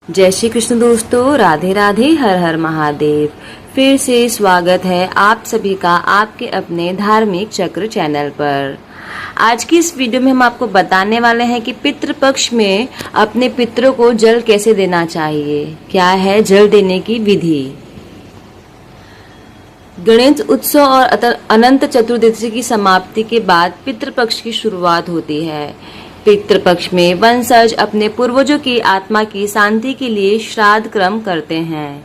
जय श्री कृष्ण दोस्तों, राधे राधे, हर हर महादेव। फिर से स्वागत है आप सभी का आपके अपने धार्मिक चक्र चैनल पर। आज की इस वीडियो में हम आपको बताने वाले हैं कि पितृपक्ष में अपने पितरों को जल कैसे देना चाहिए, क्या है जल देने की विधि। गणेश उत्सव और अनंत चतुर्दशी की समाप्ति के बाद पितृपक्ष की शुरुआत होती है। पितृपक्ष में वंशज अपने पूर्वजों की आत्मा की शांति के लिए श्राद्ध कर्म करते हैं।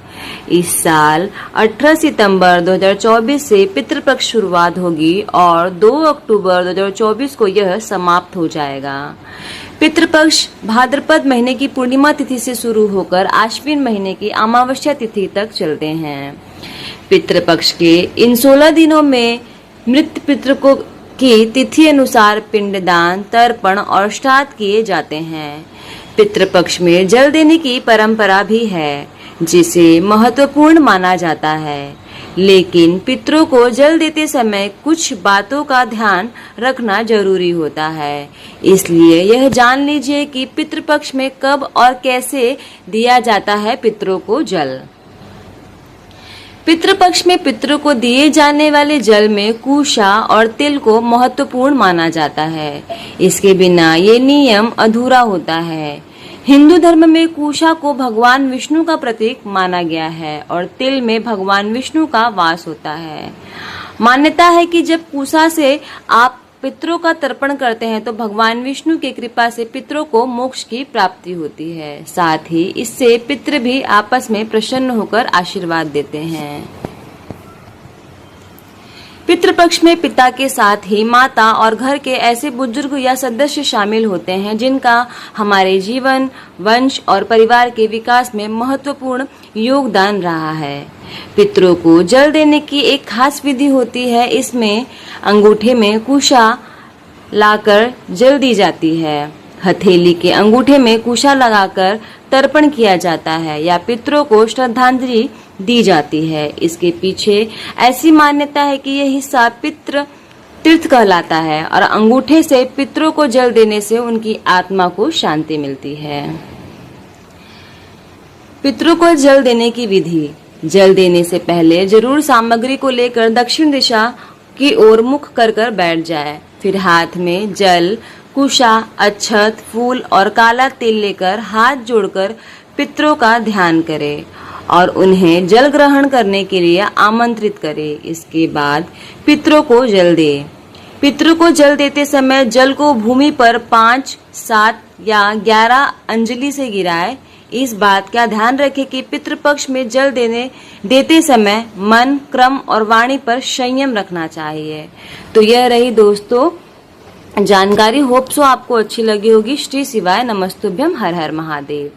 इस साल 18 सितंबर 2024 से पितृपक्ष शुरुआत होगी और 2 अक्टूबर 2024 को यह समाप्त हो जाएगा। पितृपक्ष भाद्रपद महीने की पूर्णिमा तिथि से शुरू होकर आश्विन महीने की अमावस्या तिथि तक चलते हैं। पितृपक्ष के इन 16 दिनों में मृत पितृ को की तिथि अनुसार पिंडदान, तर्पण और श्राद्ध किए जाते हैं। पितृपक्ष में जल देने की परंपरा भी है, जिसे महत्वपूर्ण माना जाता है। लेकिन पितरों को जल देते समय कुछ बातों का ध्यान रखना जरूरी होता है। इसलिए यह जान लीजिए कि पितृपक्ष में कब और कैसे दिया जाता है पितरों को जल। पितृपक्ष में पितरों को दिए जाने वाले जल में कुशा और तिल को महत्वपूर्ण माना जाता है। इसके बिना ये नियम अधूरा होता है। हिंदू धर्म में कुशा को भगवान विष्णु का प्रतीक माना गया है और तिल में भगवान विष्णु का वास होता है। मान्यता है कि जब कुशा से आप पितरों का तर्पण करते हैं तो भगवान विष्णु की कृपा से पितरों को मोक्ष की प्राप्ति होती है। साथ ही इससे पितृ भी आपस में प्रसन्न होकर आशीर्वाद देते हैं। पितृपक्ष में पिता के साथ ही माता और घर के ऐसे बुजुर्ग या सदस्य शामिल होते हैं जिनका हमारे जीवन, वंश और परिवार के विकास में महत्वपूर्ण योगदान रहा है। पितरों को जल देने की एक खास विधि होती है। इसमें अंगूठे में कुशा लाकर जल दी जाती है। हथेली के अंगूठे में कुशा लगाकर तर्पण किया जाता है या पितरों को श्रद्धांजलि दी जाती है। इसके पीछे ऐसी मान्यता है कि यह हिस्सा पितृ तीर्थ कहलाता है और अंगूठे से पितरों को जल देने से उनकी आत्मा को शांति मिलती है। पितरों को जल देने की विधि। जल देने से पहले जरूर सामग्री को लेकर दक्षिण दिशा की ओर मुख कर बैठ जाए। फिर हाथ में जल, कुशा, अक्षत, फूल और काला तिल लेकर हाथ जोड़कर पितरों का ध्यान करें और उन्हें जल ग्रहण करने के लिए आमंत्रित करें। इसके बाद पितरों को जल दे। पितरों को जल देते समय जल को भूमि पर 5, 7 या 11 अंजलि से गिराए। इस बात का ध्यान रखें कि पितृपक्ष में जल देते समय मन, क्रम और वाणी पर संयम रखना चाहिए। तो यह रही दोस्तों जानकारी। होप सो आपको अच्छी लगी होगी। श्री शिवाय नमस्तुभ्यम, हर हर महादेव।